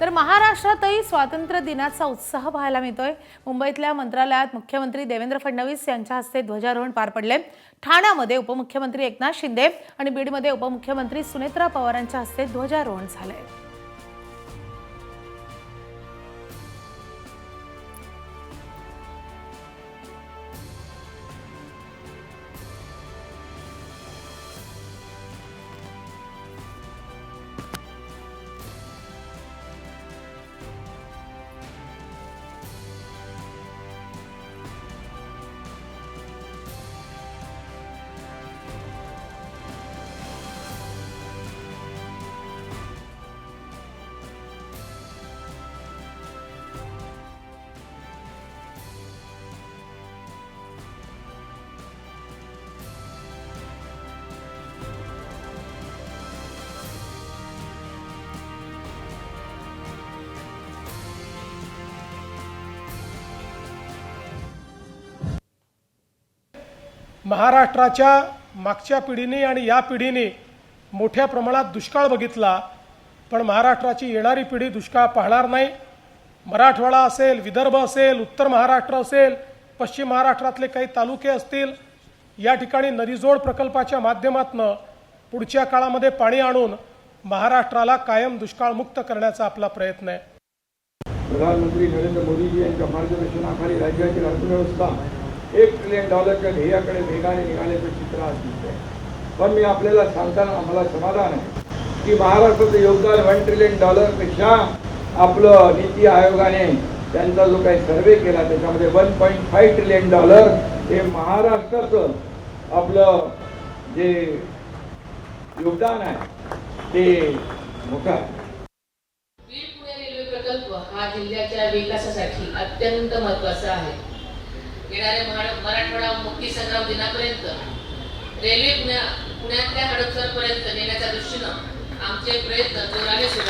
तर महाराष्ट्रातही स्वातंत्र्य दिनाचा उत्साह पाहायला मिळतोय। मुंबईतल्या मंत्रालयात मुख्यमंत्री देवेंद्र फडणवीस यांच्या हस्ते ध्वजारोहण पार पडले। ठाण्यामध्ये उपमुख्यमंत्री एकनाथ शिंदे आणि बीडमध्ये उपमुख्यमंत्री सुनेत्रा पवारांच्या हस्ते ध्वजारोहण झाले। महाराष्ट्राच्या मागच्या पिढीने आणि या पिढीने मोठ्या प्रमाणात दुष्काळ बघितला, पण महाराष्ट्राची येणारी पिढी दुष्काळ पाहणार नाही। मराठवाडा असेल, विदर्भ असेल, उत्तर महाराष्ट्र असेल, पश्चिम महाराष्ट्रातले काही तालुके असतील, या ठिकाणी नदीजोड प्रकल्पाच्या माध्यमातून पुढच्या काळामध्ये पाणी आणून महाराष्ट्राला कायम दुष्काळमुक्त करण्याचा आपला प्रयत्न आहे। प्रधानमंत्री नरेंद्र मोदीजी यांच्या मार्गदर्शनाखाली राज्याची अर्थव्यवस्था $1 ट्रिलियन ध्येयाकडे वेगाने निघाल्याचं चित्र आज दिसतंय। पण मी आपल्याला सांगताना मला समाधान आहे की महाराष्ट्राचं योगदान $1 ट्रिलियन पेक्षा आपलं नीती आयोगाने त्यांचा जो काही सर्वे केला त्याच्यामध्ये $1.5 ट्रिलियन हे महाराष्ट्राचं आपलं जे योगदान आहे ते मोठं आहे। पुणे रेल्वे प्रकल्प हा जिल्ह्याच्या विकासासाठी अत्यंत महत्त्वाचा आहे। येणाऱ्या मराठवाडा मुक्ती संग्राम दिनापर्यंत रेल्वे पुण्यातल्या हडपसरपर्यंत नेण्याच्या दृष्टीनं आमचे प्रयत्न जोराने सुरू